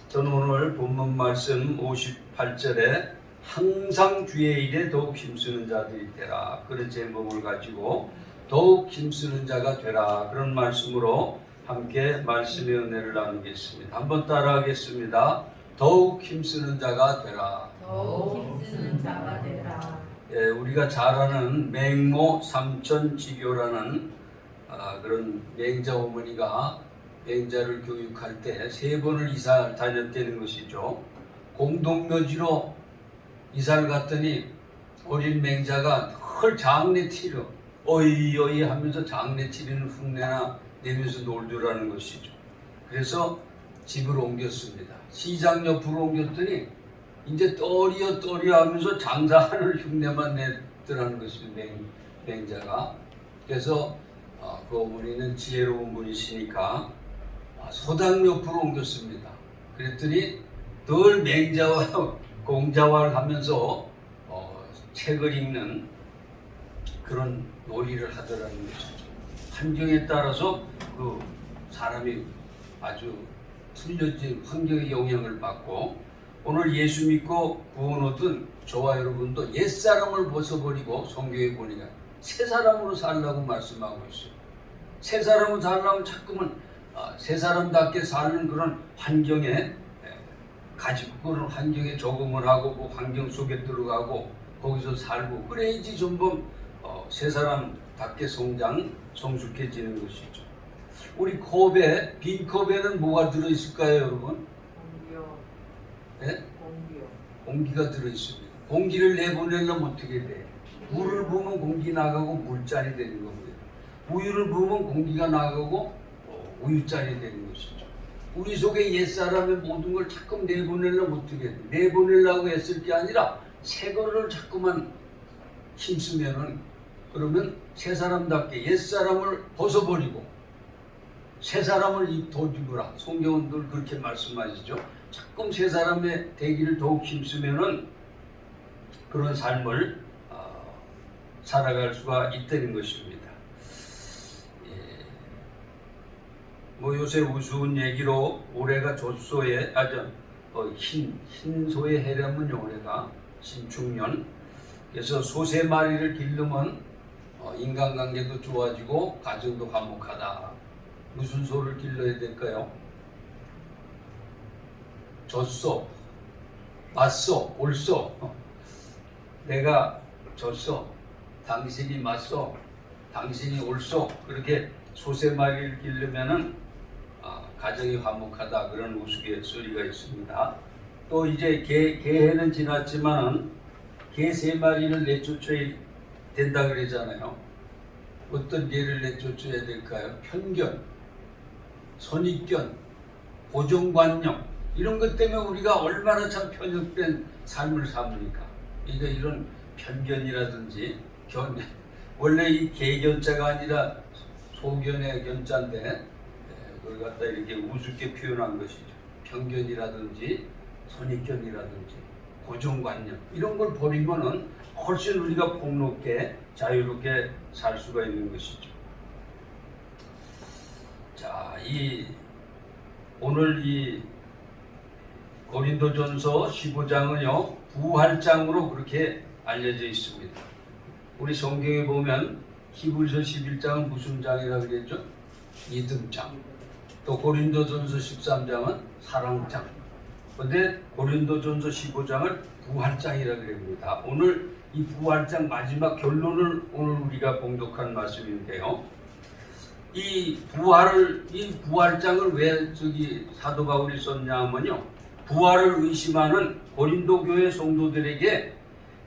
저는 오늘 본문 말씀 58절에 항상 주의 일에 더욱 힘쓰는 자들이 되라, 그런 제목을 가지고 더욱 힘쓰는 자가 되라, 그런 말씀으로 함께 말씀의 은혜를 나누겠습니다. 한번 따라하겠습니다. 더욱 힘쓰는 자가 되라. 더욱 힘쓰는 자가 되라. 예, 우리가 잘 아는 맹모 삼천지교라는 그런 맹자 어머니가 맹자를 교육할 때 3번을 이사를 다녔다는 것이죠. 공동묘지로 이사를 갔더니 어린 맹자가 헐 장례치료 어이 하면서 장례치료는 흉내나 내면서 놀더라는 것이죠. 그래서 집을 옮겼습니다. 시장 옆으로 옮겼더니 이제 떨이여 하면서 장사하는 흉내만 냈더라는 것입니다. 맹자가. 그래서 그 어머니는 지혜로운 분이시니까 소당 옆으로 옮겼습니다. 그랬더니 늘 맹자와 공자화를 하면서 책을 읽는 그런 놀이를 하더라는 것이죠. 환경에 따라서 그 사람이 아주 틀려진 환경의 영향을 받고, 오늘 예수 믿고 구원 얻은 저와 여러분도 옛사람을 벗어버리고 성경에 보니까 새 사람으로 살라고 말씀하고 있어요. 새 사람으로 살려면 자꾸만 새 사람답게 사는 그런 환경에 가지고 그런 환경에 적응을 하고 그 환경 속에 들어가고 거기서 살고 그래야지 전부 새 사람답게 성숙해지는 것이죠. 우리 컵에, 빈 컵에는 뭐가 들어있을까요, 여러분? 공기요. 네? 공기요. 공기가 들어있습니다. 공기를 내보내려면 어떻게 돼? 물을 부으면 공기 나가고 물잔이 되는 거고요. 우유를 부으면 공기가 나가고 우유잔이 되는 것이죠. 우리 속에 옛사람의 모든 걸 자꾸 내보내려면 어떻게 돼? 내보내려고 했을 게 아니라 새 거를 자꾸만 힘쓰면은, 그러면 새 사람답게 옛사람을 벗어버리고 새 사람을 돋우라. 성경은 늘 그렇게 말씀하시죠. 자꾸 새 사람의 되기를 더욱 힘쓰면은 그런 삶을 살아갈 수가 있다는 것입니다. 뭐 요새 우스운 얘기로 올해가 젖소에 흰소의 해라면요, 올해가 신축년. 그래서 소 3마리를 기르면 인간관계도 좋아지고 가정도 화목하다. 무슨 소를 길러야 될까요? 젖소, 맞소, 옳소. 내가 젖소, 당신이 맞소, 당신이 옳소. 그렇게 소 3마리를 기르면은 가정이 화목하다, 그런 우스갯소리가 있습니다. 또 이제 개해는 지났지만은 개 3마리를 내쫓아야 된다 그러잖아요. 어떤 개를 내쫓아야 될까요? 편견, 선입견, 고정관념, 이런 것 때문에 우리가 얼마나 참 편협된 삶을 삽니까? 그러니까 이런 편견이라든지 원래 이 개견자가 아니라 소견의 견자인데 그걸 갖다 이렇게 우습게 표현한 것이죠. 편견이라든지 선입견이라든지 고정관념, 이런 걸 버리면은 훨씬 우리가 폭넓게 자유롭게 살 수가 있는 것이죠. 자, 오늘 이 고린도전서 15장은요 부활장으로 그렇게 알려져 있습니다. 우리 성경에 보면 히브리서 11장은 무슨 장이라고 그랬죠? 믿음장. 또 고린도전서 13장은 사랑장. 그런데 고린도전서 15장을 부활장이라고 그럽니다. 오늘 이 부활장 마지막 결론을 오늘 우리가 봉독한 말씀인데요. 이 부활장을 왜 사도 바울이 썼냐 하면요, 부활을 의심하는 고린도 교회 성도들에게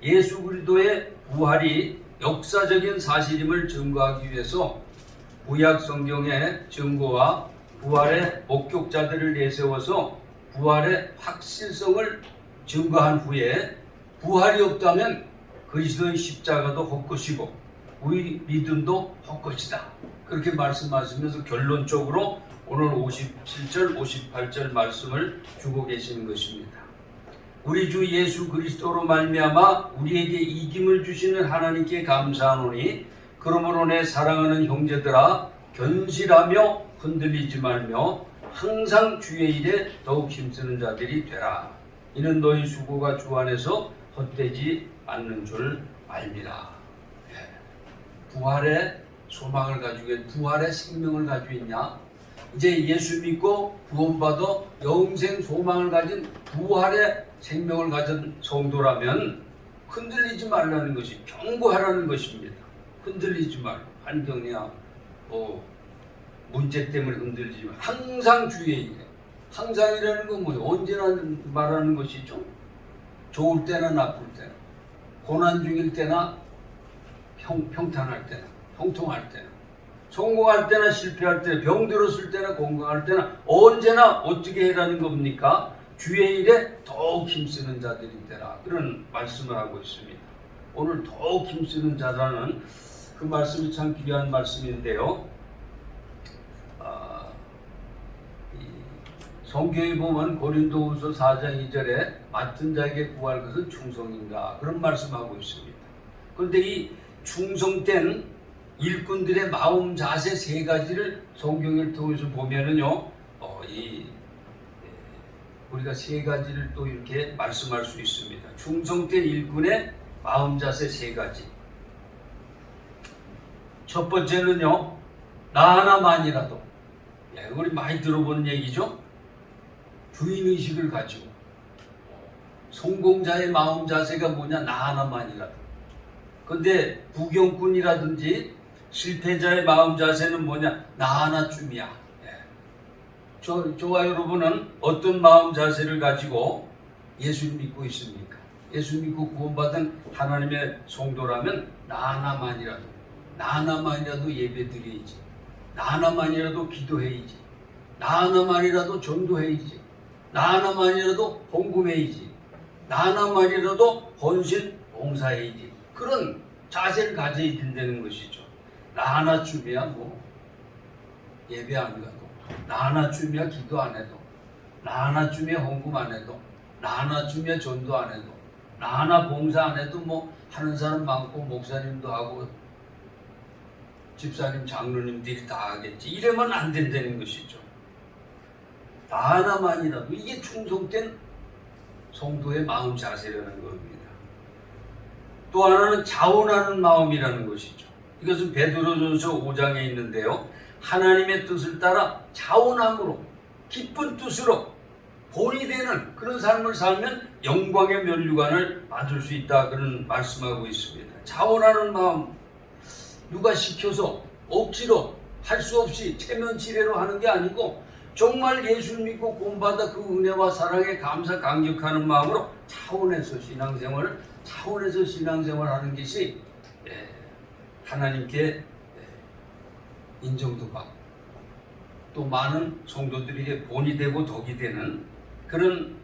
예수 그리스도의 부활이 역사적인 사실임을 증거하기 위해서 구약 성경의 증거와 부활의 목격자들을 내세워서 부활의 확실성을 증거한 후에 부활이 없다면 그리스도의 십자가도 헛것이고 우리 믿음도 헛것이다, 그렇게 말씀하시면서 결론적으로 오늘 57절 58절 말씀을 주고 계시는 것입니다. 우리 주 예수 그리스도로 말미암아 우리에게 이김을 주시는 하나님께 감사하노니 그러므로 내 사랑하는 형제들아, 견실하며 흔들리지 말며 항상 주의 일에 더욱 힘쓰는 자들이 되라. 이는 너희 수고가 주 안에서 헛되지 않는 줄 알미라. 부활의 소망을 가지고 있냐? 부활의 생명을 가지고 있냐? 이제 예수 믿고 구원받아 영생 소망을 가진 부활의 생명을 가진 성도라면 흔들리지 말라는 것이 경고하라는 것입니다. 흔들리지 말고 환경이야 문제 때문에 흔들리지 말고 항상 주의 일에. 항상이라는 건 뭐예요? 언제나 말하는 것이죠. 좋을 때나 나쁠 때나 고난 중일 때나 평탄할 때나 형통할 때나 성공할 때나 실패할 때나 병들었을 때나 건강할 때나 언제나 어떻게 해라는 겁니까? 주의 일에 더욱 힘쓰는 자들이 되라. 그런 말씀을 하고 있습니다. 오늘 더욱 힘쓰는 자라는 그 말씀이 참 귀한 말씀인데요. 성경에 보면 고린도후서 4장 2절에 맡은 자에게 구할 것은 충성인가 그런 말씀하고 있습니다. 그런데 이 충성된 일꾼들의 마음 자세 세 가지를 성경을 통해서 보면은요, 우리가 세 가지를 또 이렇게 말씀할 수 있습니다. 충성된 일꾼의 마음 자세 세 가지. 첫 번째는요, 나 하나만이라도. 우리 많이 들어보는 얘기죠. 주인의식을 가지고 성공자의 마음 자세가 뭐냐? 나 하나만이라도. 근데 부경꾼이라든지 실패자의 마음 자세는 뭐냐? 나 하나쯤이야. 저와 여러분은 어떤 마음 자세를 가지고 예수 믿고 있습니까? 예수 믿고 구원받은 하나님의 성도라면 나 하나만이라도 예배 드려야지. 나 하나만이라도 기도해야지. 나 하나만이라도 전도해야지. 나 하나만이라도 헌금해야지. 나 하나만이라도 헌신 봉사해야지. 그런 자세를 가져야 된다는 것이죠. 나 하나쯤이야 뭐 예배 안 가도, 나 하나쯤이야 기도 안 해도, 나 하나쯤이야 헌금 안 해도, 나 하나쯤이야 전도 안 해도, 나 하나 봉사 안 해도 뭐 하는 사람 많고 목사님도 하고 집사님 장로님들이 다 하겠지. 이러면 안 된다는 것이죠. 나 하나만이라도. 이게 충성된 성도의 마음 자세라는 겁니다. 또 하나는 자원하는 마음이라는 것이죠. 이것은 베드로전서 5장에 있는데요. 하나님의 뜻을 따라 자원함으로 기쁜 뜻으로 본이 되는 그런 삶을 살면 영광의 면류관을 받을 수 있다. 그런 말씀하고 있습니다. 자원하는 마음, 누가 시켜서 억지로 할 수 없이 체면치레로 하는 게 아니고 정말 예수 믿고 구원받아 그 은혜와 사랑에 감사 감격하는 마음으로 차원에서 신앙생활을 하는 것이 하나님께 인정도 받고 또 많은 성도들에게 본이 되고 덕이 되는 그런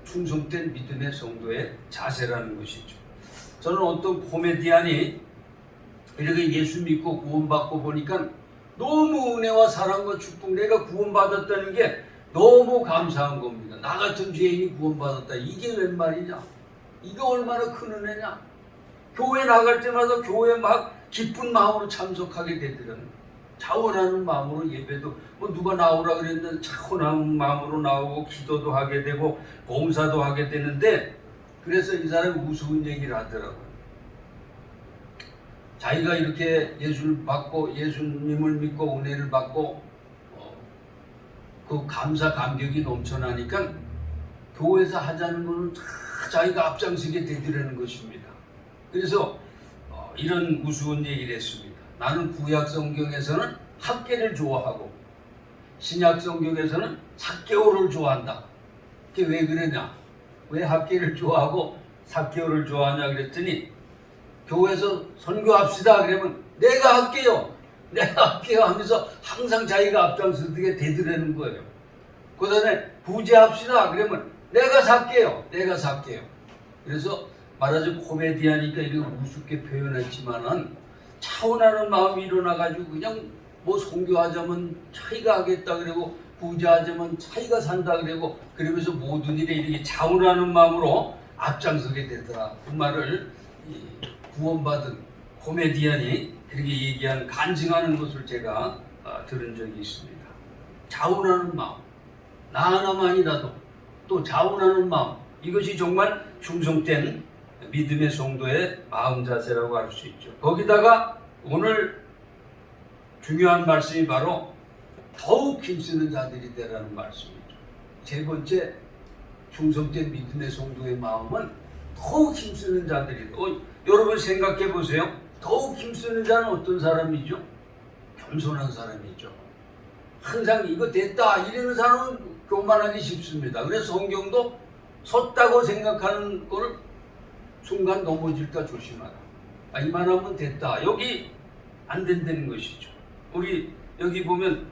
충성된 믿음의 성도의 자세라는 것이죠. 저는 어떤 코미디언이 이렇게 예수 믿고 구원받고 보니까 너무 은혜와 사랑과 축복, 내가 구원받았다는 게 너무 감사한 겁니다. 나 같은 죄인이 구원받았다. 이게 웬 말이냐? 이게 얼마나 큰 은혜냐? 교회 나갈 때마다 교회 막 기쁜 마음으로 참석하게 되더라고요. 자원하는 마음으로 예배도 뭐 누가 나오라 그랬는데 자원하는 마음으로 나오고 기도도 하게 되고 봉사도 하게 되는데, 그래서 이 사람이 우스운 얘기를 하더라고요. 자기가 이렇게 예수를 받고 예수님을 믿고 은혜를 받고 그 감사 감격이 넘쳐나니까 교회에서 하자는 것은 다 자기가 앞장서게 되더라는 것입니다. 그래서 이런 우스운 얘기를 했습니다. 나는 구약 성경에서는 학계를 좋아하고 신약 성경에서는 삭개오를 좋아한다. 그게 왜 그러냐? 왜 학계를 좋아하고 삭개오를 좋아하냐 그랬더니, 교회에서 선교합시다 그러면 내가 할게요 하면서 항상 자기가 앞장서게 되더라는 거예요. 그 다음에 부제합시다 그러면 내가 살게요. 그래서 말하자면 코미디하니까 이렇게 우습게 표현했지만은 차원하는 마음이 일어나가지고 그냥 뭐 선교하자면 차이가 하겠다 그러고 부제하자면 차이가 산다 그러고 그러면서 모든 일에 이렇게 차원하는 마음으로 앞장서게 되더라. 그 말을 구원받은 코미디언이 그렇게 얘기한 간증하는 것을 제가 들은 적이 있습니다. 자원하는 마음, 나 하나만이라도 또 자원하는 마음, 이것이 정말 충성된 믿음의 성도의 마음 자세라고 할 수 있죠. 거기다가 오늘 중요한 말씀이 바로 더욱 힘쓰는 자들이 되라는 말씀이죠. 세 번째, 충성된 믿음의 성도의 마음은 더욱 힘쓰는 자들이. 여러분 생각해 보세요. 더욱 힘쓰는 자는 어떤 사람이죠? 겸손한 사람이죠. 항상 이거 됐다 이러는 사람은 교만하기 쉽습니다. 그래서 성경도 섰다고 생각하는 걸 순간 넘어질까 조심하라. 이만하면 됐다. 여기 안 된다는 것이죠. 우리 여기 보면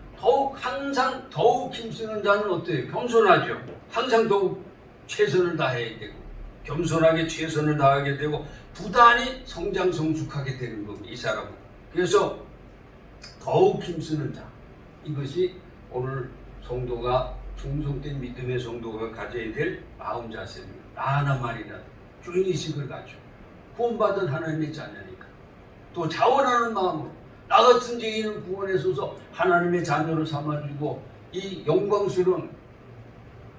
항상 더욱 힘쓰는 자는 어때요? 겸손하죠. 항상 더욱 최선을 다해야 되고 겸손하게 최선을 다하게 되고 부단히 성장성숙하게 되는 겁니다. 이 사람은. 그래서 더욱 힘쓰는 자, 이것이 오늘 성도가 충성된 믿음의 성도가 가져야 될 마음 자세입니다. 나 하나만이라도 주인의식을 가지고 구원받은 하나님의 자녀니까 또 자원하는 마음으로 나 같은 죄인을 구원해서서 하나님의 자녀로 삼아주고 이 영광스러운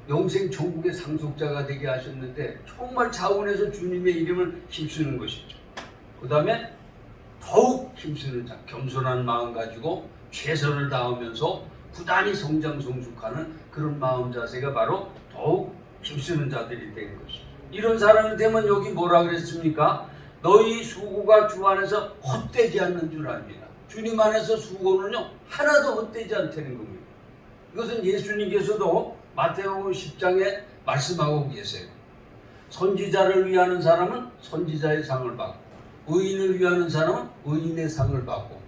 영생 천국의 상속자가 되게 하셨는데 정말 자원해서 주님의 이름을 힘쓰는 것이죠. 그 다음에 더욱 힘쓰는 자, 겸손한 마음 가지고 최선을 다하면서 부단히 성장성숙하는 그런 마음 자세가 바로 더욱 힘쓰는 자들이 된 것이죠. 이런 사람이 되면 여기 뭐라 그랬습니까? 너희 수고가 주 안에서 헛되지 않는 줄 압니다. 주님 안에서 수고는요 하나도 헛되지 않다는 겁니다. 이것은 예수님께서도 마태복음 10장에 말씀하고 계세요. 선지자를 위하는 사람은 선지자의 상을 받고 의인을 위하는 사람은 의인의 상을 받고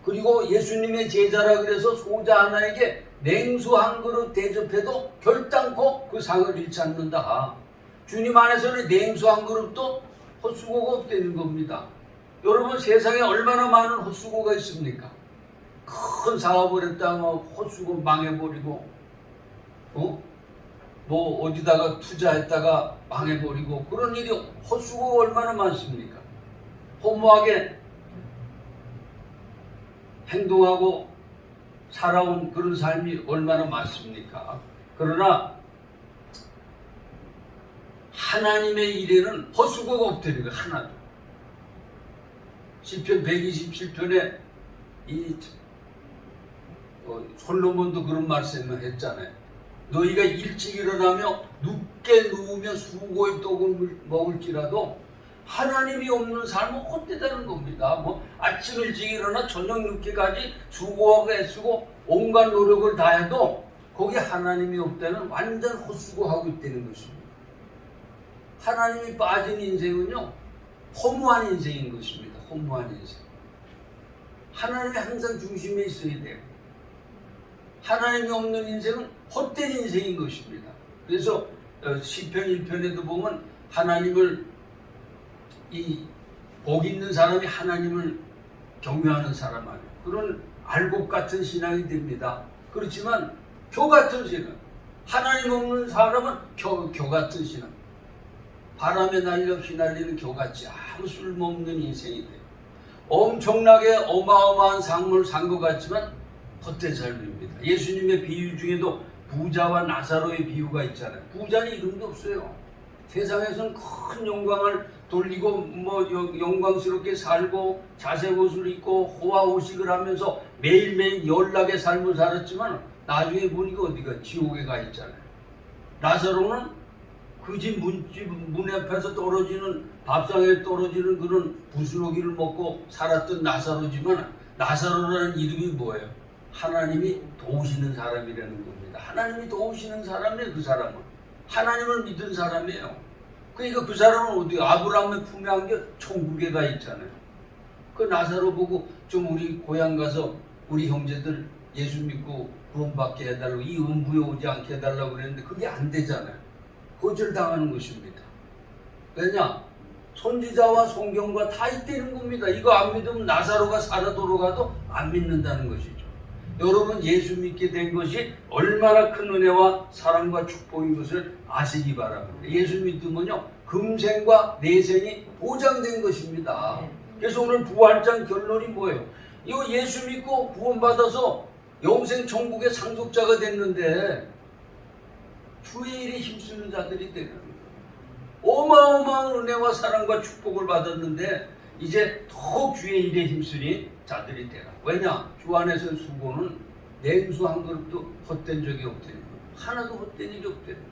그리고 예수님의 제자라 그래서 소자 하나에게 냉수 한 그릇 대접해도 결단코 그 상을 잃지 않는다. 주님 안에서는 냉수 한 그릇도 헛수고가 없다는 겁니다. 여러분 세상에 얼마나 많은 헛수고가 있습니까? 큰 사업을 했다가 헛수고 망해버리고 뭐 어디다가 투자했다가 망해버리고 그런 일이 헛수고가 얼마나 많습니까? 허무하게 행동하고 살아온 그런 삶이 얼마나 많습니까? 그러나 하나님의 일에는 헛수고가 없다는 거예요. 하나도. 시편 127편에 이 솔로몬도 그런 말씀을 했잖아요. 너희가 일찍 일어나며 늦게 누우며 수고의 떡을 먹을지라도 하나님이 없는 삶은 헛되다는 겁니다. 뭐 아침 일찍 일어나 저녁 늦게까지 수고하고 애쓰고 온갖 노력을 다해도 거기 하나님이 없다는 완전 헛수고하고 있다는 것입니다. 하나님이 빠진 인생은요 허무한 인생인 것입니다. 허무한 인생. 하나님이 항상 중심에 있어야 돼요. 하나님이 없는 인생은 헛된 인생인 것입니다. 그래서 시편 1편에도 보면 하나님을 복 있는 사람이 하나님을 경외하는 사람 아니에요. 그런 알곡 같은 신앙이 됩니다. 그렇지만 교 같은 신앙, 하나님 없는 사람은 교 같은 신앙, 바람에 날려 휘날리는 교같이 아무 쓸모없는 인생이 돼요. 엄청나게 어마어마한 상을 산 것 같지만 헛된 삶입니다. 예수님의 비유 중에도 부자와 나사로의 비유가 있잖아요. 부자는 이름도 없어요. 세상에서는 큰 영광을 돌리고 뭐 영광스럽게 살고 자색 옷을 입고 호화호식을 하면서 매일매일 연락의 삶을 살았지만 나중에 보니까 어디가 지옥에 가 있잖아요. 나사로는 그 집 문 앞에서 떨어지는 밥상에 떨어지는 그런 부스러기를 먹고 살았던 나사로지만 나사로라는 이름이 뭐예요? 하나님이 도우시는 사람이라는 겁니다. 하나님이 도우시는 사람이에요. 그 사람은 하나님을 믿은 사람이에요. 그러니까 그 사람은 어디 아브라함의 품에 안겨 천국에 가 있잖아요. 그 나사로 보고 좀 우리 고향 가서 우리 형제들 예수 믿고 구원받게 해달라고 이 음부에 오지 않게 해달라고 그랬는데 그게 안 되잖아요. 거절당하는 것입니다. 왜냐? 선지자와 성경과 다 있다는 겁니다. 이거 안 믿으면 나사로가 살아 돌아가도 안 믿는다는 것이죠. 여러분 예수 믿게 된 것이 얼마나 큰 은혜와 사랑과 축복인 것을 아시기 바랍니다. 예수 믿으면요 금생과 내생이 보장된 것입니다. 그래서 오늘 부활장 결론이 뭐예요? 이거 예수 믿고 구원받아서 영생 천국의 상속자가 됐는데 주의 일에 힘쓰는 자들이 되는 거예요. 어마어마한 은혜와 사랑과 축복을 받았는데 이제 더욱 주의 일에 힘쓰니 자들이 되라. 왜냐? 주 안에서 수고는 냉수 한 그릇도 헛된 적이 없다는 거예요. 하나도 헛된 일이 없다는 거예요.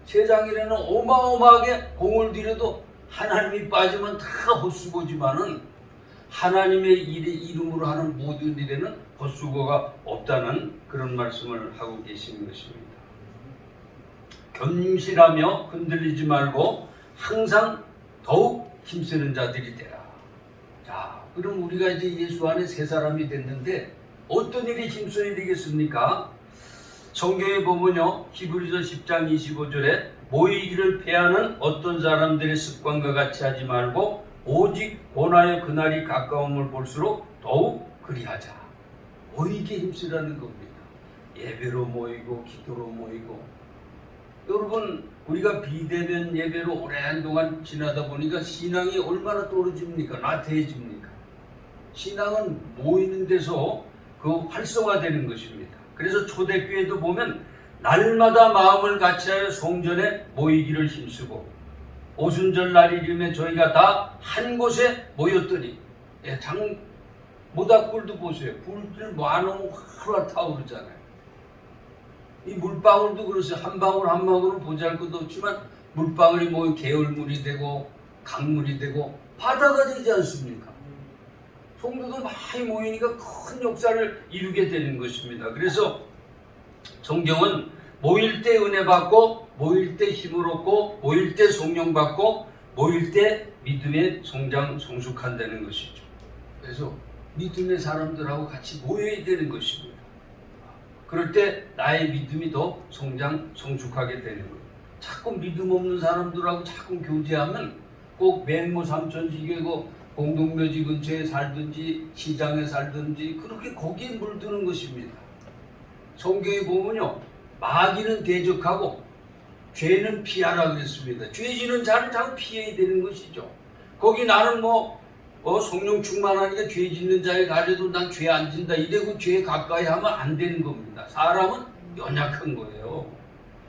세상에는 어마어마하게 공을 들여도 하나님이 빠지면 다 헛수고지만은 하나님의 이름으로 하는 모든 일에는 헛수고가 없다는 그런 말씀을 하고 계시는 것입니다. 견실하며 흔들리지 말고 항상 더욱 힘쓰는 자들이 되라. 자, 그럼 우리가 이제 예수 안에 새 사람이 됐는데 어떤 일이 힘써야 되겠습니까? 성경에 보면요, 히브리서 10장 25절에 모이기를 패하는 어떤 사람들의 습관과 같이 하지 말고 오직 고난의 그날이 가까움을 볼수록 더욱 그리하자. 모이기에 힘쓰라는 겁니다. 예배로 모이고 기도로 모이고. 여러분, 우리가 비대면 예배로 오랜 동안 지나다 보니까 신앙이 얼마나 떨어집니까? 나태해집니까? 신앙은 모이는 데서 그 활성화되는 것입니다. 그래서 초대교회도 보면 날마다 마음을 같이하여 성전에 모이기를 힘쓰고 오순절 날이름에 저희가 다 한 곳에 모였더니 모닥불도 보세요. 불들 많으면 활활 타오르잖아요. 이 물방울도 그렇어요. 한 방울 한 방울은 보잘것없지만 물방울이 모인 계열물이 되고 강물이 되고 바다가 되지 않습니까? 성도들 많이 모이니까 큰 역사를 이루게 되는 것입니다. 그래서 성경은 모일 때 은혜 받고 모일 때 힘을 얻고 모일 때 성령 받고 모일 때 믿음의 성장 성숙한다는 것이죠. 그래서 믿음의 사람들하고 같이 모여야 되는 것입니다. 그럴 때 나의 믿음이 더 성장 성숙하게 되는 거예요. 자꾸 믿음 없는 사람들하고 자꾸 교제하면 꼭 맹모 삼천지교고 공동묘지 근처에 살든지 시장에 살든지 그렇게 거기에 물드는 것입니다. 성경에 보면요, 마귀는 대적하고 죄는 피하라 그랬습니다. 죄 지는 자는 자꾸 피해야 되는 것이죠. 거기 나는 성령 충만하니까 죄 짓는 자에 가려도 난 죄 안 진다 이래고 죄에 가까이 하면 안 되는 겁니다. 사람은 연약한 거예요.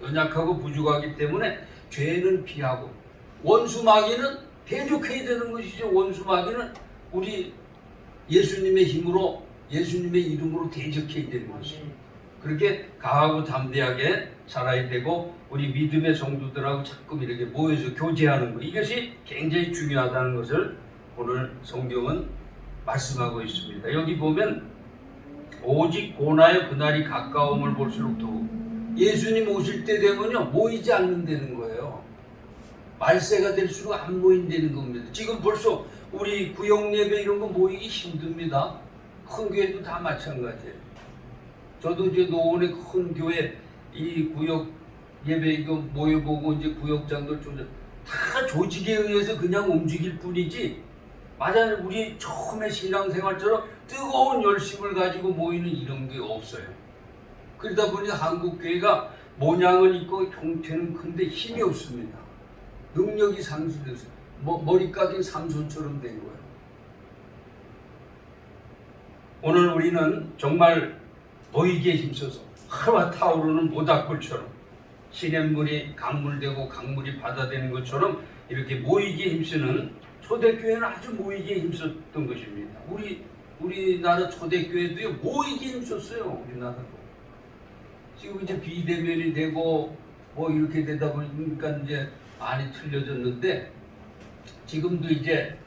연약하고 부족하기 때문에 죄는 피하고 원수 마귀는 대적해야 되는 것이죠. 원수 마귀는 우리 예수님의 힘으로 예수님의 이름으로 대적해야 되는 것입니다. 그렇게 강하고 담대하게 살아야 되고 우리 믿음의 성도들하고 자꾸 이렇게 모여서 교제하는 것, 이것이 굉장히 중요하다는 것을 오늘 성경은 말씀하고 있습니다. 여기 보면 오직 고난의 그날이 가까움을 볼수록 더욱 예수님 오실 때 되면요 모이지 않는다는 거예요. 말세가 될수록 안 모인다는 겁니다. 지금 벌써 우리 구역 예배 이런 거 모이기 힘듭니다. 큰 교회도 다 마찬가지예요. 저도 이제 노원의 큰 교회 이 구역 예배 이거 모여보고 이제 구역장들 다 조직에 의해서 그냥 움직일 뿐이지 맞아요. 우리 처음에 신앙생활처럼 뜨거운 열심을 가지고 모이는 이런 게 없어요. 그러다 보니 한국교회가 모양은 있고 형태는 큰데 힘이 없습니다. 능력이 상실돼서 머리 깎인 삼손처럼 된 거예요. 오늘 우리는 정말 모이기에 힘써서 활활 타오르는 모닥불처럼 시냇물이 강물되고 강물이 바다 되는 것처럼 이렇게 모이기에 힘쓰는 초대교회는 아주 모이기에 힘썼던 것입니다. 우리나라 초대교회도요 모이기에 힘썼어요. 우리나라도 지금 이제 비대면이 되고 이렇게 되다 보니까 이제 많이 틀려졌는데 지금도 이제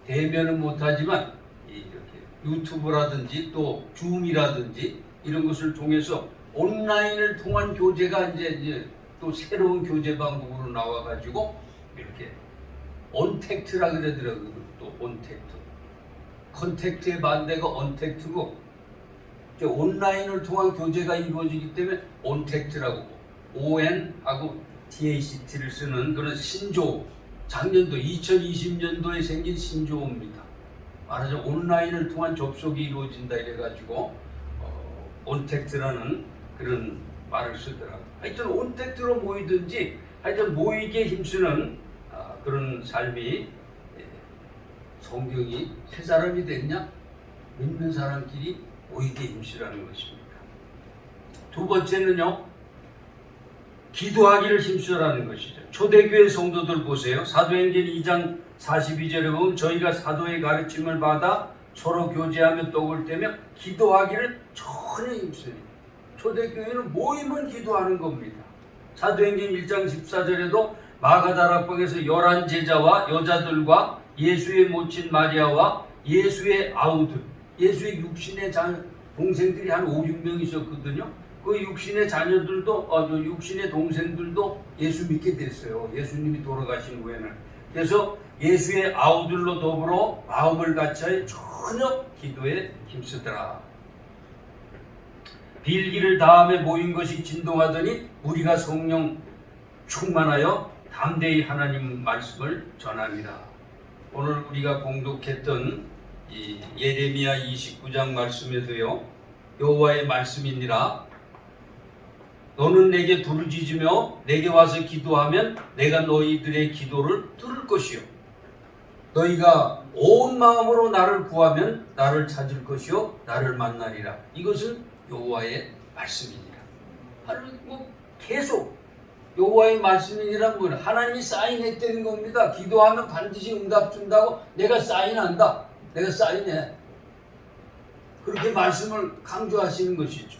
대면은 못하지만 이렇게 유튜브라든지 또 줌이라든지 이런 것을 통해서 온라인을 통한 교제가 이제 또 새로운 교제 방법으로 나와가지고 이렇게 언택트라 그러더라고요. 또 언택트, 컨택트의 반대가 언택트고 온라인을 통한 교제가 이루어지기 때문에 언택트라고 ON하고 TACT를 쓰는 그런 신조어, 작년도 2020년도에 생긴 신조어입니다. 말하자면 온라인을 통한 접속이 이루어진다 이래가지고 온택트라는 그런 말을 쓰더라고요. 하여튼 온택트로 모이든지 하여튼 모이기에 힘쓰는 그런 삶이 성경이 새 사람이 됐냐? 믿는 사람끼리 보이게 힘쓰라는 것입니다. 두 번째는요, 기도하기를 힘쓰라는 것이죠. 초대교회 성도들 보세요. 사도행전 2장 42절에 보면 저희가 사도의 가르침을 받아 서로 교제하며 떡을 떼며 기도하기를 전혀 힘쓰니. 초대교회는 모이면 기도하는 겁니다. 사도행전 1장 14절에도 마가다락방에서 11제자와 여자들과 예수의 모친 마리아와 예수의 아우들, 예수의 육신의 동생들이 한 5, 6명 있었거든요. 그 육신의 자녀들도, 육신의 동생들도 예수 믿게 됐어요. 예수님이 돌아가신 후에는. 그래서 예수의 아우들로 더불어 마음을 같이 전혀 기도에 힘쓰더라. 빌기를 다음에 모인 것이 진동하더니 우리가 성령 충만하여 담대히 하나님 말씀을 전합니다. 오늘 우리가 공독했던 이 예레미야 29장 말씀에도요, 여호와의 말씀이니라 너는 내게 부르짖으며 내게 와서 기도하면 내가 너희들의 기도를 들을 것이요 너희가 온 마음으로 나를 구하면 나를 찾을 것이요 나를 만나리라. 이것은 여호와의 말씀이니라. 계속 여호와의 말씀이니란 뭐냐? 하나님이 사인했다는 겁니다. 기도하면 반드시 응답 준다고 내가 사인한다. 내가 사인해. 그렇게 말씀을 강조하시는 것이죠.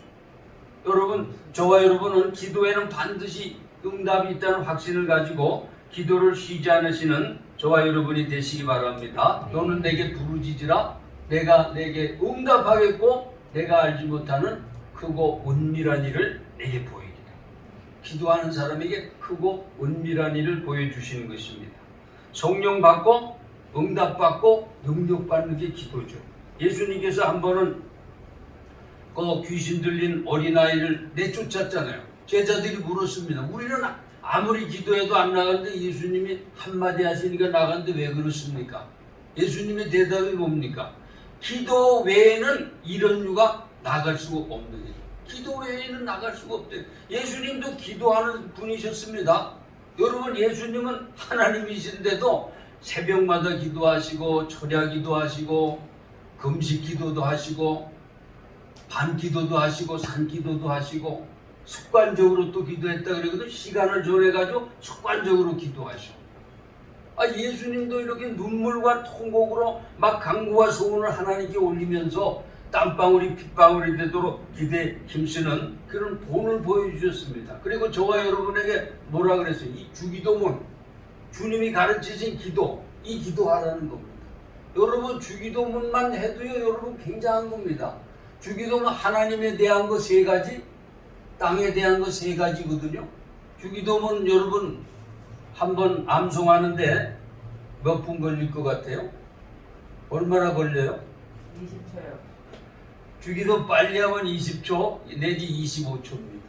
여러분, 저와 여러분은 기도에는 반드시 응답이 있다는 확신을 가지고 기도를 쉬지 않으시는 저와 여러분이 되시기 바랍니다. 너는 내게 부르짖으라. 내가 내게 응답하겠고 내가 알지 못하는 크고 은밀한 일을 내게 보이리라. 기도하는 사람에게 크고 은밀한 일을 보여주시는 것입니다. 성령 받고 응답받고 능력받는 게 기도죠. 예수님께서 한 번은 그 귀신 들린 어린아이를 내쫓았잖아요. 제자들이 물었습니다. 우리는 아무리 기도해도 안 나가는데 예수님이 한마디 하시니까 나가는데 왜 그렇습니까? 예수님의 대답이 뭡니까? 기도 외에는 이런 유가 나갈 수가 없는 일. 기도 외에는 나갈 수가 없대요. 예수님도 기도하는 분이셨습니다. 여러분, 예수님은 하나님이신데도 새벽마다 기도하시고 철야 기도하시고 금식 기도도 하시고 밤 기도도 하시고 산 기도도 하시고 습관적으로 또 기도했다 그러거든. 시간을 정해가지고 습관적으로 기도하시고. 예수님도 이렇게 눈물과 통곡으로 막 간구와 소원을 하나님께 올리면서 땀방울이 핏방울이 되도록 기도에 힘쓰는 그런 본을 보여주셨습니다. 그리고 저와 여러분에게 뭐라 그랬어요? 이 주기도문, 주님이 가르치신 기도, 이 기도하라는 겁니다. 여러분, 주기도문만 해도요, 여러분 굉장한 겁니다. 주기도문 하나님에 대한 거 3가지, 땅에 대한 거 3가지거든요. 주기도문 여러분 한번 암송하는데 몇 분 걸릴 것 같아요? 얼마나 걸려요? 20초요. 주기도 빨리 하면 20초 내지 25초입니다.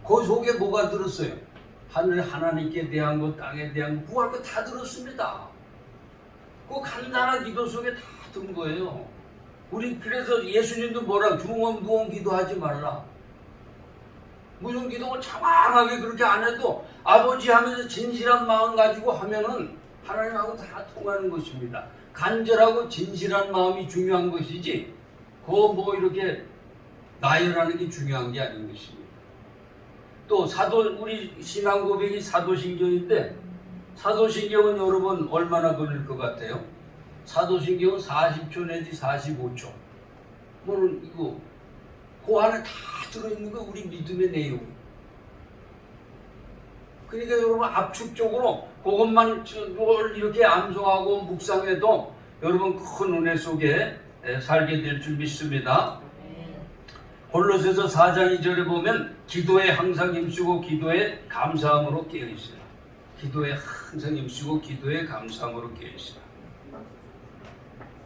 그 속에 뭐가 들었어요? 하늘 하나님께 대한 것, 땅에 대한 것, 구할 거 다 들었습니다. 그 간단한 기도 속에 다 든 거예요. 우리 그래서 예수님도 뭐라 중언부언 기도하지 말라. 무슨 기도를 장황하게 그렇게 안 해도 아버지 하면서 진실한 마음 가지고 하면은 하나님하고 다 통하는 것입니다. 간절하고 진실한 마음이 중요한 것이지 뭐 이렇게 나열하는 게 중요한 게 아닌 것입니다. 또 우리 신앙 고백이 사도신경인데 사도신경은 여러분 얼마나 걸릴 것 같아요? 사도신경은 40초 내지 45초. 뭐는 이거 그 안에 다 들어있는 거 우리 믿음의 내용. 그러니까 여러분 압축적으로 그것만 이렇게 암송하고 묵상해도 여러분 큰 은혜 속에 살게 될 줄 믿습니다. 골로새서 4장 2절에 보면 기도에 항상 힘쓰고 기도에 감사함으로 깨어있으라. 기도에 항상 힘쓰고 기도에 감사함으로 깨어있으라.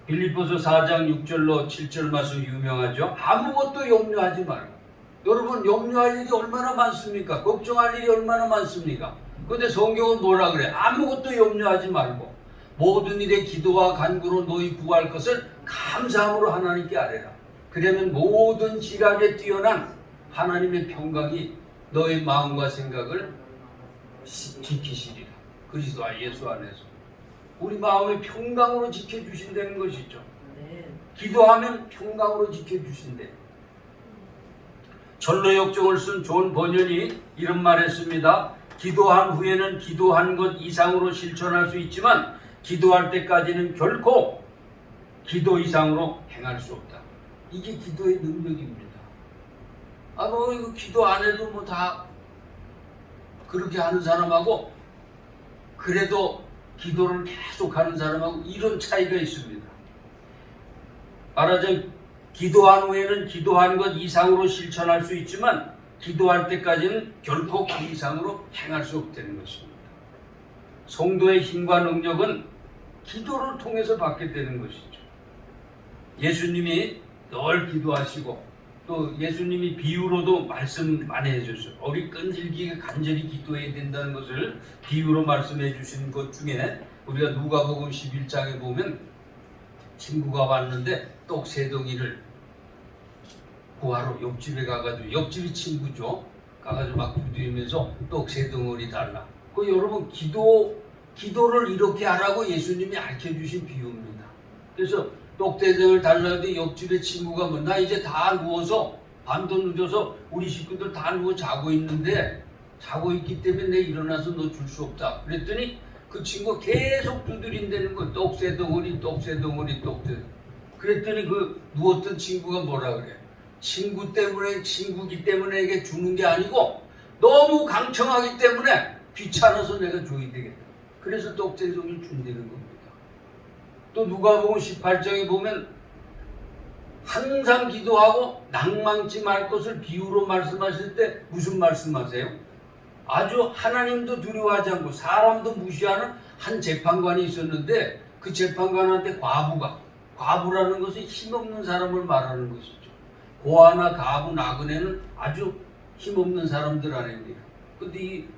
빌립보서 4장 6절로 7절 말씀 유명하죠. 아무것도 염려하지 말고. 여러분, 염려할 일이 얼마나 많습니까? 걱정할 일이 얼마나 많습니까? 그런데 성경은 뭐라 그래? 아무것도 염려하지 말고 모든 일에 기도와 간구로 너희 구할 것을 감사함으로 하나님께 아뢰라. 그러면 모든 지각에 뛰어난 하나님의 평강이 너의 마음과 생각을 지키시리라. 그리스도 예수 안에서 우리 마음의 평강으로 지켜주신다는 것이죠. 기도하면 평강으로 지켜주신대. 전로 역정을 쓴 존 번연이 이런 말 했습니다. 기도한 후에는 기도한 것 이상으로 실천할 수 있지만 기도할 때까지는 결코 기도 이상으로 행할 수 없다. 이게 기도의 능력입니다. 뭐 이거 기도 안 해도 뭐 다 그렇게 하는 사람하고 그래도 기도를 계속하는 사람하고 이런 차이가 있습니다. 말하자면 기도한 후에는 기도한 것 이상으로 실천할 수 있지만 기도할 때까지는 결코 그 이상으로 행할 수 없다는 것입니다. 성도의 힘과 능력은 기도를 통해서 받게 되는 것이죠. 예수님이 늘 기도하시고 또 예수님이 비유로도 말씀 많이 해주셨어요. 우리 끈질기게 간절히 기도해야 된다는 것을 비유로 말씀해 주신 것 중에 우리가 누가복음 11장에 보면 친구가 왔는데 떡 3덩이를 구하러 옆집에 가가지고, 옆집이 친구죠. 가가지고 막 두드리면서 떡 3덩어리 달라. 그 여러분 기도를 이렇게 하라고 예수님이 알려주신 비유입니다. 그래서 떡 3덩을 달라는데 옆집의 친구가 뭐 나 이제 다 누워서 밤도 늦어서 우리 식구들 다 누워 자고 있는데 자고 있기 때문에 내 일어나서 너 줄 수 없다. 그랬더니 그 친구가 계속 두드린다는 거예요. 떡 3덩어리, 떡 3덩어리, 떡 3덩어리. 그랬더니 그 누웠던 친구가 뭐라 그래? 친구기 때문에 이게 주는 게 아니고 너무 강청하기 때문에 귀찮아서 내가 줘야 되겠다. 그래서 떡 3덩이를 준다는 겁니다. 또 누가복음 18장에 보면 항상 기도하고 낭망치 말 것을 비유로 말씀하실 때 무슨 말씀하세요? 아주 하나님도 두려워하지 않고 사람도 무시하는 한 재판관이 있었는데 그 재판관한테 과부라는 것은 힘없는 사람을 말하는 것이죠. 고아나 가부, 나그네는 아주 힘없는 사람들 아닙니까? 근데 이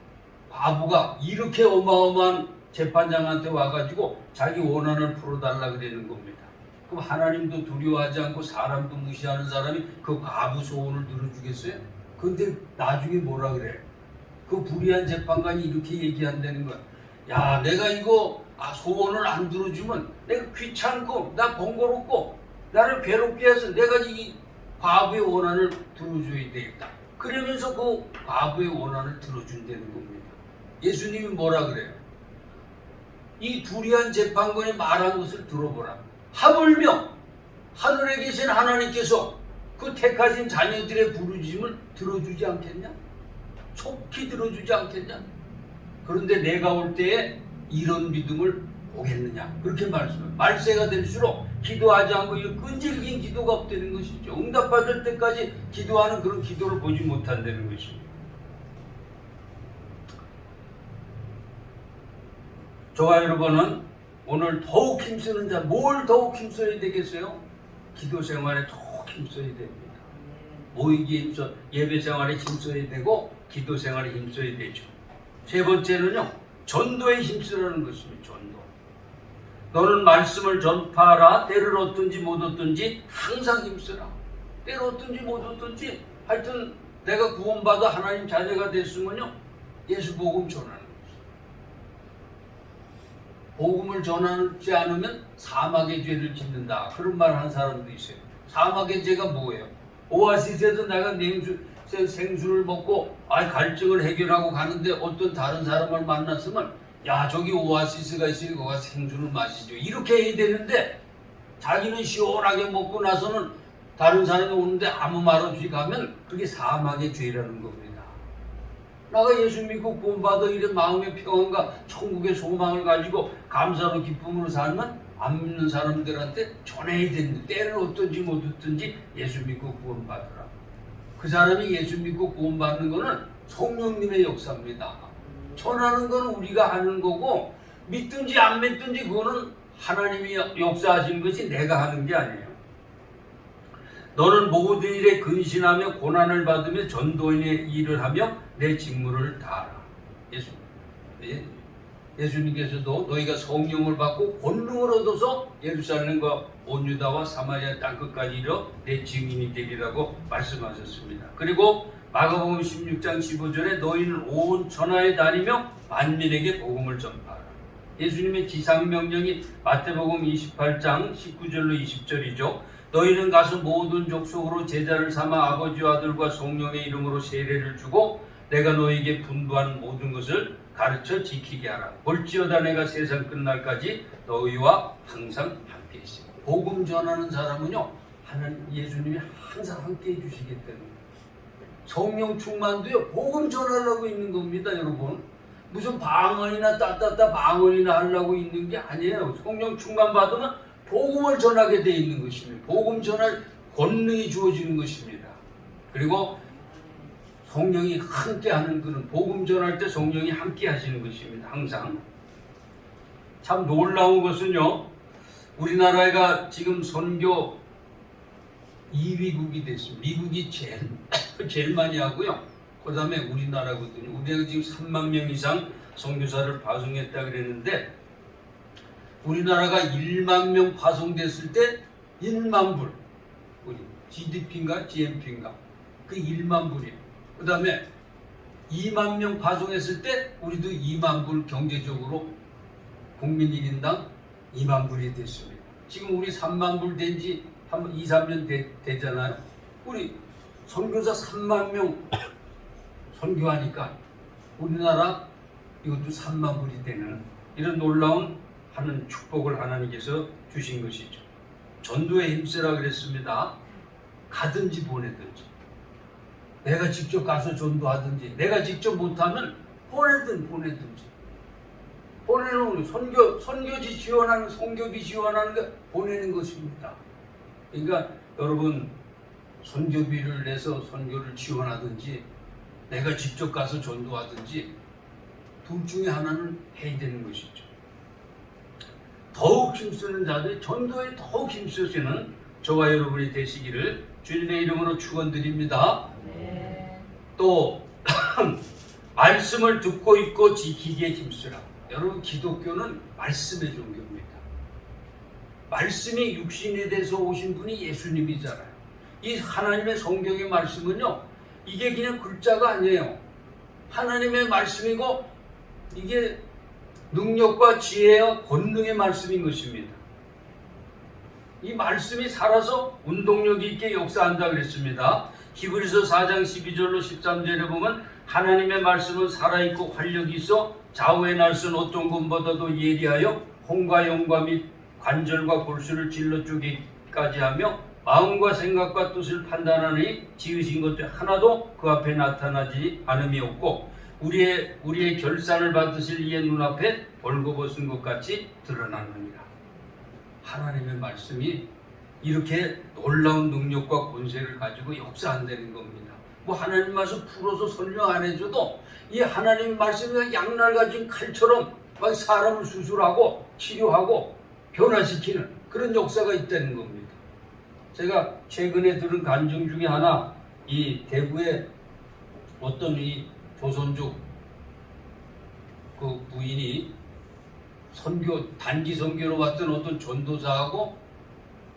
과부가 이렇게 어마어마한 재판장한테 와가지고 자기 원한을 풀어달라 그러는 겁니다. 그럼 하나님도 두려워하지 않고 사람도 무시하는 사람이 그 과부 소원을 들어주겠어요? 근데 나중에 뭐라 그래? 그 불의한 재판관이 이렇게 얘기한다는 거야. 야, 내가 이거 소원을 안 들어주면 내가 귀찮고 나 번거롭고 나를 괴롭게 해서 내가 이 과부의 원한을 들어줘야 되겠다. 그러면서 그 과부의 원한을 들어준다는 겁니다. 예수님이 뭐라 그래요? 이 불의한 재판관이 말한 것을 들어보라. 하물며 하늘에 계신 하나님께서 그 택하신 자녀들의 부르짖음을 들어주지 않겠냐? 속히 들어주지 않겠냐? 그런데 내가 올 때에 이런 믿음을 보겠느냐? 그렇게 말씀해요. 말세가 될수록 기도하지 않고 이 끈질긴 기도가 없다는 것이죠. 응답받을 때까지 기도하는 그런 기도를 보지 못한다는 것입니다. 저와 여러분은 오늘 더욱 힘쓰는 자, 뭘 더욱 힘써야 되겠어요? 기도 생활에 더욱 힘써야 됩니다. 모이기에 힘써, 예배 생활에 힘써야 되고 기도 생활에 힘써야 되죠. 세 번째는요, 전도에 힘쓰라는 것입니다. 전도. 너는 말씀을 전파하라. 때를 얻든지 못 얻든지 항상 힘쓰라. 때를 얻든지 못 얻든지 하여튼 내가 구원받아 하나님 자녀가 됐으면요, 예수 복음 전하는 것입니다. 복음을 전하지 않으면 사막의 죄를 짓는다. 그런 말 하는 사람도 있어요. 사막의 죄가 뭐예요? 오아시스에서 내가 생수를 먹고 갈증을 해결하고 가는데 어떤 다른 사람을 만났으면 야, 저기 오아시스가 있으니 거가 생수를 마시죠. 이렇게 해야 되는데 자기는 시원하게 먹고 나서는 다른 사람이 오는데 아무 말 없이 가면 그게 사막의 죄라는 겁니다. 나가 예수 믿고 구원받아 이런 마음의 평안과 천국의 소망을 가지고 감사로 기쁨으로 살면 안 믿는 사람들한테 전해야 되는데 때를 얻든지 못 얻든지 예수 믿고 구원받으라. 그 사람이 예수 믿고 구원받는 거는 성령님의 역사입니다. 전하는 건 우리가 하는 거고 믿든지 안 믿든지 그거는 하나님이 역사하시는 것이 내가 하는 게 아니에요. 너는 모든 일에 근신하며 고난을 받으며 전도인의 일을 하며 내 직무를 다하라. 예수님께서도 너희가 성령을 받고 권능을 얻어서 예루살렘과 온 유다와 사마리아 땅끝까지 이르러 내 증인이 되리라고 말씀하셨습니다. 그리고 마가복음 16장 15절에 너희는 온 천하에 다니며 만민에게 복음을 전파하라. 예수님의 지상명령이 마태복음 28장 19절로 20절이죠. 너희는 가서 모든 족속으로 제자를 삼아 아버지와 아들과 성령의 이름으로 세례를 주고 내가 너희에게 분부한 모든 것을 가르쳐 지키게 하라. 볼지어다 내가 세상 끝날까지 너희와 항상 함께 있으리라. 복음 전하는 사람은요, 하나님 예수님이 항상 함께 해주시기 때문에 성령 충만도요 복음 전하려고 있는 겁니다, 여러분. 무슨 방언이나 따따따 방언이나 하려고 있는 게 아니에요. 성령 충만 받으면 복음을 전하게 돼 있는 것입니다. 복음 전할 권능이 주어지는 것입니다. 그리고 성령이 함께하는 그런 복음 전할 때 성령이 함께 하시는 것입니다. 항상. 참 놀라운 것은요, 우리나라가 지금 선교 2위국이 됐습니다. 미국이 제일 많이 하고요. 그 다음에 우리나라거든요. 우리나라 지금 3만 명 이상 선교사를 파송했다 그랬는데, 우리나라가 1만 명 파송됐을 때 1만 불, 우리 GDP인가 GNP인가 그 1만 불이에요. 그 다음에 2만 명 파송했을 때 우리도 2만 불 경제적으로 국민 1인당 2만 불이 됐습니다. 지금 우리 3만 불 된 지 한 2, 3년 되잖아요. 우리 선교사 3만 명 선교하니까 우리나라 이것도 3만 불이 되는 이런 놀라운 하는 축복을 하나님께서 주신 것이죠. 전도에 힘쓰라 그랬습니다. 가든지 보내든지, 내가 직접 가서 전도하든지, 내가 직접 못하면 보내든지, 보내는 선교지 지원하는, 선교비 지원하는 거 보내는 것입니다. 그러니까 여러분, 선교비를 내서 선교를 지원하든지 내가 직접 가서 전도하든지 둘 중에 하나는 해야 되는 것이죠. 더욱 힘쓰는 자들, 전도에 더욱 힘쓰시는 저와 여러분이 되시기를 주님의 이름으로 축원드립니다. 네. 또 말씀을 듣고 있고 지키기에 힘쓰라. 여러분, 기독교는 말씀의 종교입니다. 말씀이 육신이 돼서 오신 분이 예수님이잖아요. 이 하나님의 성경의 말씀은요, 이게 그냥 글자가 아니에요. 하나님의 말씀이고 이게 능력과 지혜와 권능의 말씀인 것입니다. 이 말씀이 살아서 운동력 있게 역사한다 그랬습니다. 히브리서 4장 12절로 13절에 보면 하나님의 말씀은 살아있고 활력이 있어 좌우의 날선 어떤 것보다도 예리하여 혼과 영과 및 관절과 골수를 찔러 쪼개기까지 하며 마음과 생각과 뜻을 판단하니 지으신 것들 하나도 그 앞에 나타나지 않음이 없고 우리의 결산을 받으실 이의 눈앞에 벌거벗은 것 같이 드러나느니라. 하나님의 말씀이 이렇게 놀라운 능력과 권세를 가지고 역사한다는 겁니다. 뭐 하나님 말씀 풀어서 설명 안 해줘도 이 하나님 말씀이 양날 가진 칼처럼 막 사람을 수술하고 치료하고 변화시키는 그런 역사가 있다는 겁니다. 제가 최근에 들은 간증 중에 하나, 이 대구에 어떤 이 조선족 그 부인이 단기 선교로 왔던 어떤 전도사하고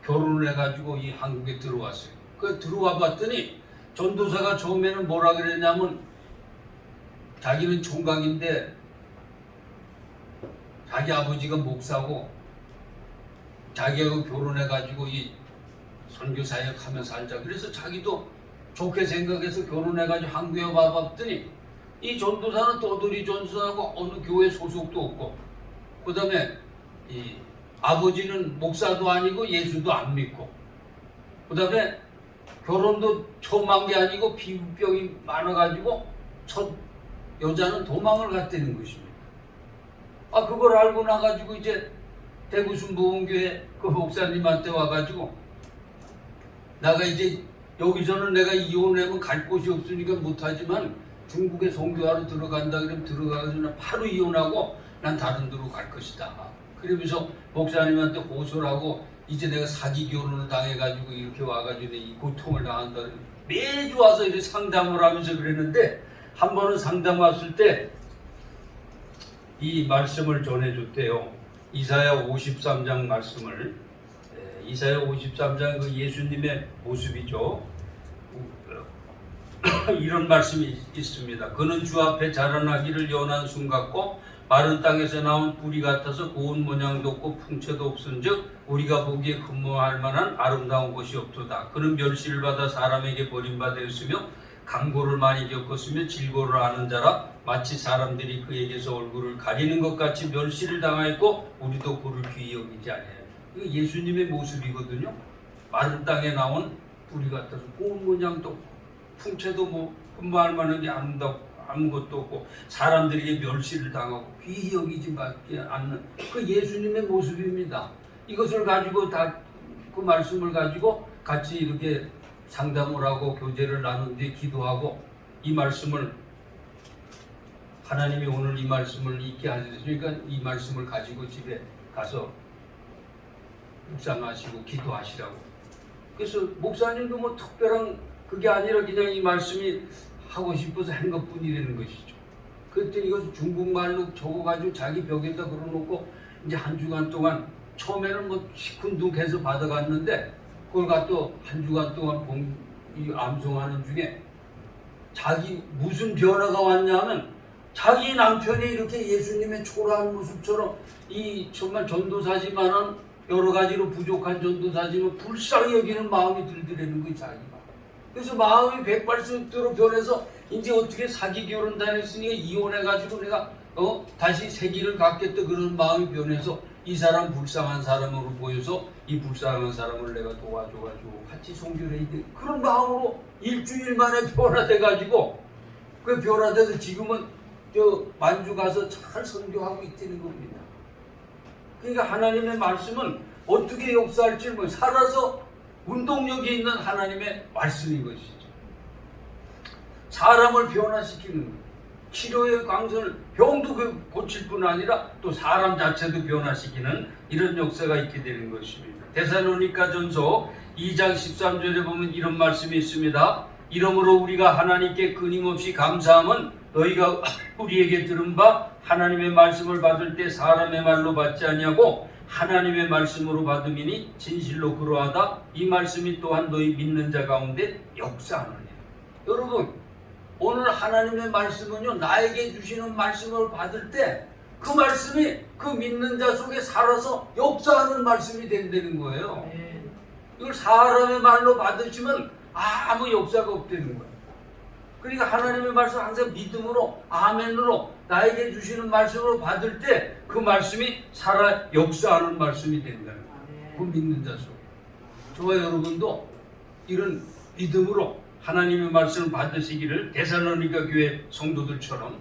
결혼을 해가지고 이 한국에 들어왔어요. 그 들어와 봤더니 전도사가 처음에는 뭐라 그랬냐면, 자기는 총각인데 자기 아버지가 목사고 자기하고 결혼해가지고 이 선교사역 하며 살자. 그래서 자기도 좋게 생각해서 결혼해가지고 한국에 와봤더니 이 전도사는 떠돌이 전도사하고 어느 교회 소속도 없고, 그 다음에 이 아버지는 목사도 아니고 예수도 안 믿고, 그 다음에 결혼도 처음 한 게 아니고 피부병이 많아가지고 첫 여자는 도망을 갔다는 것입니다. 그걸 알고 나가지고 이제 대구 순복음교회 그 목사님한테 와가지고, 나가 이제 여기서는 내가 이혼하면 갈 곳이 없으니까 못하지만 중국에 선교하러 들어간다 그러면 들어가서 바로 이혼하고 난 다른 데로 갈 것이다. 그러면서 목사님한테 호소를 하고, 이제 내가 사기 결혼을 당해가지고 이렇게 와가지고 이 고통을 당한다. 매주 와서 이렇게 상담을 하면서 그랬는데, 한 번은 상담 왔을 때 이 말씀을 전해줬대요. 이사야 53장 말씀을. 이사야 53장 그 예수님의 모습이죠. 이런 말씀이 있습니다. 그는 주 앞에 자라나기를 연한 순 같고 마른 땅에서 나온 뿌리 같아서 고운 모양도 없고 풍채도 없은즉 우리가 보기에 근무할 만한 아름다운 것이 없도다. 그는 멸시를 받아 사람에게 버림받았으며 강고를 많이 겪었으며 질고를 아는 자라 마치 사람들이 그에게서 얼굴을 가리는 것 같이 멸시를 당하였고 우리도 그를 귀히 여기지 아니하여. 이거 예수님의 모습이거든요. 마른 땅에 나온 뿌리 같아서 고운 모양도 없고 풍채도 뭐 근무할 만한 게 아무것도 없고 사람들에게 멸시를 당하고 귀히 여기지 않는 그 예수님의 모습입니다. 이것을 가지고 다 그 말씀을 가지고 같이 이렇게 상담을 하고 교제를 나눈 뒤 기도하고 이 말씀을 하나님이 오늘 이 말씀을 읽게 하셨으니까 이 말씀을 가지고 집에 가서 묵상하시고 기도하시라고. 그래서 목사님도 뭐 특별한 그게 아니라 그냥 이 말씀이 하고 싶어서 한 것뿐이라는 것이죠. 그랬더니 이것을 중국말로 적어가지고 자기 벽에다 걸어놓고 이제 한 주간 동안 처음에는 뭐 시큰둥해서 받아갔는데 그걸 갖다 한 주간 동안 이 암송하는 중에 자기 무슨 변화가 왔냐면 자기 남편이 이렇게 예수님의 초라한 모습처럼 이 정말 전도사지만은 여러 가지로 부족한 전도사지만 불쌍히 여기는 마음이 들더라는 거예요, 자기가. 그래서 마음이 180도로 변해서 이제 어떻게 사기 결혼 다녔으니까 이혼해가지고 내가 다시 세기를 갖겠다 그런 마음이 변해서 이 사람 불쌍한 사람으로 보여서 이 불쌍한 사람을 내가 도와줘가지고 같이 성교를 해야 돼. 그런 마음으로 일주일 만에 변화돼가지고 그 변화돼서 지금은 저 만주 가서 잘 선교하고 있다는 겁니다. 그러니까 하나님의 말씀은 어떻게 역사할지 살아서 운동력이 있는 하나님의 말씀인 것이죠. 사람을 변화시키는 것. 치료의 강선을 병도 고칠 뿐 아니라 또 사람 자체도 변화시키는 이런 역사가 있게 되는 것입니다. 데살로니가전서 2장 13절에 보면 이런 말씀이 있습니다. 이러므로 우리가 하나님께 끊임없이 감사함은 너희가 우리에게 들은 바 하나님의 말씀을 받을 때 사람의 말로 받지 아니하고 하나님의 말씀으로 받음이니 진실로 그러하다. 이 말씀이 또한 너희 믿는 자 가운데 역사하느니라. 여러분, 오늘 하나님의 말씀은요, 나에게 주시는 말씀을 받을 때 그 말씀이 그 믿는 자 속에 살아서 역사하는 말씀이 된다는 거예요. 이걸 사람의 말로 받으시면 아무 역사가 없다는 거예요. 그러니까 하나님의 말씀 항상 믿음으로 아멘으로 나에게 주시는 말씀으로 받을 때 그 말씀이 살아 역사하는 말씀이 된다는 거예요. 그 믿는 자 속에. 저와 여러분도 이런 믿음으로 하나님의 말씀을 받으시기를 데살로니가 교회 성도들처럼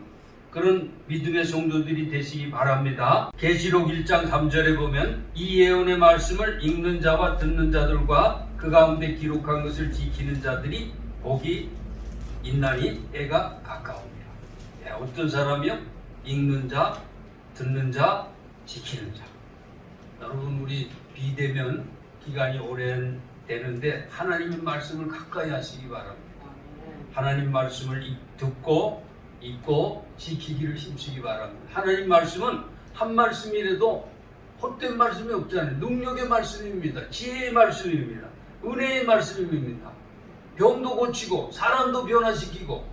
그런 믿음의 성도들이 되시기 바랍니다. 계시록 1장 3절에 보면 이 예언의 말씀을 읽는 자와 듣는 자들과 그 가운데 기록한 것을 지키는 자들이 복이 있나니 때가 가까웁니다. 어떤 사람이요? 읽는 자, 듣는 자, 지키는 자. 여러분, 우리 비대면 기간이 오래 되는데 하나님의 말씀을 가까이 하시기 바랍니다. 하나님 말씀을 듣고 읽고 지키기를 힘쓰기 바랍니다. 하나님 말씀은 한 말씀이라도 헛된 말씀이 없잖아요. 능력의 말씀입니다. 지혜의 말씀입니다. 은혜의 말씀입니다. 병도 고치고 사람도 변화시키고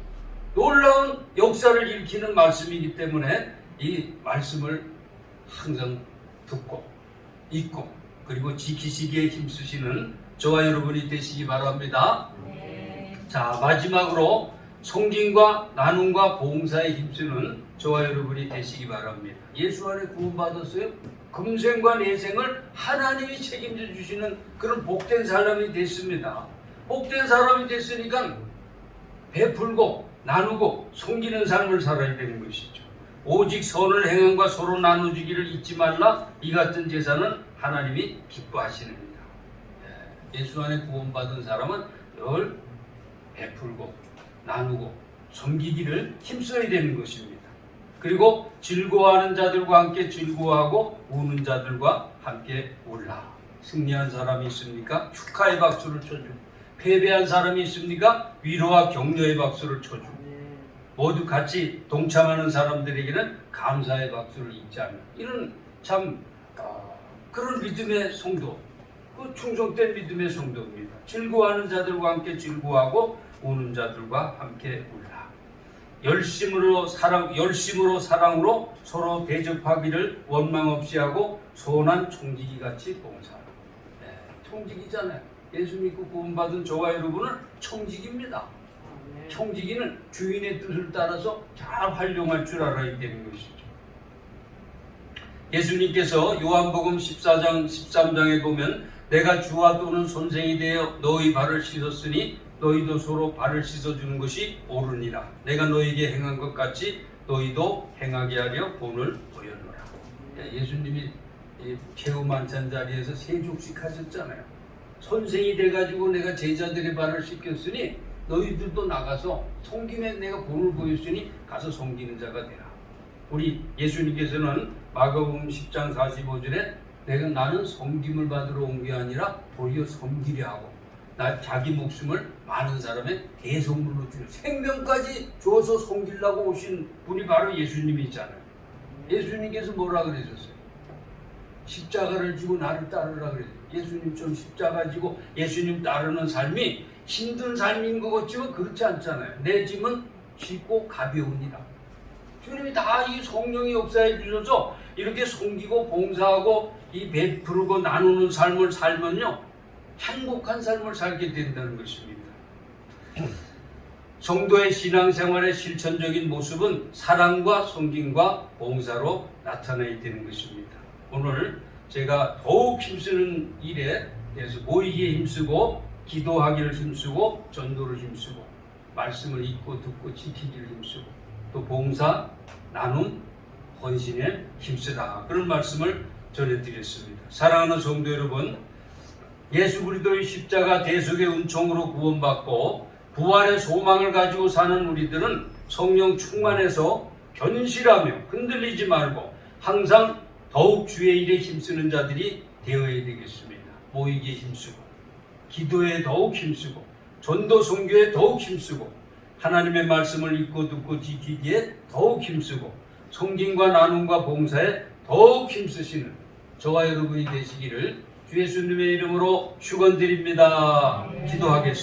놀라운 역사를 일으키는 말씀이기 때문에 이 말씀을 항상 듣고 읽고 그리고 지키시기에 힘쓰시는 저와 여러분이 되시기 바랍니다. 자, 마지막으로 성김과 나눔과 봉사에 힘쓰는 저와 여러분이 되시기 바랍니다. 예수 안에 구원받았어요? 금생과 내생을 하나님이 책임져 주시는 그런 복된 사람이 됐습니다. 복된 사람이 됐으니까 베풀고 나누고 섬기는 삶을 살아야 되는 것이죠. 오직 선을 행함과 서로 나눠주기를 잊지 말라. 이 같은 제사는 하나님이 기뻐하시느니라. 예수 안에 구원받은 사람은 늘 베풀고 나누고 섬기기를 힘써야 되는 것입니다. 그리고 즐거워하는 자들과 함께 즐거워하고 우는 자들과 함께 울라. 승리한 사람이 있습니까? 축하의 박수를 쳐주고 패배한 사람이 있습니까? 위로와 격려의 박수를 쳐주고 모두 같이 동참하는 사람들에게는 감사의 박수를 잊지 않는 이런 참 그런 믿음의 성도, 그 충성된 믿음의 성도입니다. 즐거워하는 자들과 함께 즐거워하고 우는 자들과 함께 울라. 열심으로 사랑으로 서로 대접하기를 원망 없이 하고 선한 총지기 같이 봉사하라. 네, 총지기잖아요. 예수 믿고 구원받은 저와 여러분은 총지기입니다. 총지기는 주인의 뜻을 따라서 잘 활용할 줄 알아야 되는 것이죠. 예수님께서 요한복음 14장 13장에 보면 내가 주와 또는 선생이 되어 너희 발을 씻었으니 너희도 서로 발을 씻어주는 것이 옳으니라. 내가 너희에게 행한 것 같이 너희도 행하게 하려 본을 보였노라. 예수님이 최후 만찬 자리에서 세 족씩 하셨잖아요. 선생이 돼가지고 내가 제자들의 발을 씻겼으니 너희들도 나가서 섬김에 내가 본을 보였으니 가서 섬기는 자가 되라. 우리 예수님께서는 마가복음 10장 45절에 나는 섬김을 받으러 온 게 아니라 도리어 섬기려 하고 자기 목숨을 많은 사람의 대속물로 주는 생명까지 주어서 섬기려고 오신 분이 바로 예수님이잖아요. 예수님께서 뭐라 그러셨어요? 십자가를 지고 나를 따르라 그랬어요. 예수님처럼 십자가 지고 예수님 따르는 삶이 힘든 삶인 것 같지만 그렇지 않잖아요. 내 짐은 쉽고 가벼우니라. 주님이 다 이 성령의 역사에 주셔서 이렇게 섬기고 봉사하고 이 베푸르고 나누는 삶을 살면요 행복한 삶을 살게 된다는 것입니다. 성도의 신앙생활의 실천적인 모습은 사랑과 섬김과 봉사로 나타나야 되는 것입니다. 오늘 제가 더욱 힘쓰는 일에 대해서 모이기에 힘쓰고 기도하기를 힘쓰고 전도를 힘쓰고 말씀을 읽고 듣고 지키기를 힘쓰고 또 봉사, 나눔, 헌신에 힘쓰라 그런 말씀을 전해드렸습니다. 사랑하는 성도 여러분, 예수 그리스도의 십자가 대속의 은총으로 구원받고 부활의 소망을 가지고 사는 우리들은 성령 충만해서 견실하며 흔들리지 말고 항상 더욱 주의 일에 힘쓰는 자들이 되어야 되겠습니다. 모이기에 힘쓰고 기도에 더욱 힘쓰고 전도 선교에 더욱 힘쓰고 하나님의 말씀을 읽고 듣고 지키기에 더욱 힘쓰고 섬김과 나눔과 봉사에 더욱 힘쓰시는 저와 여러분이 되시기를 주 예수님의 이름으로 축원드립니다. 기도하겠습니다.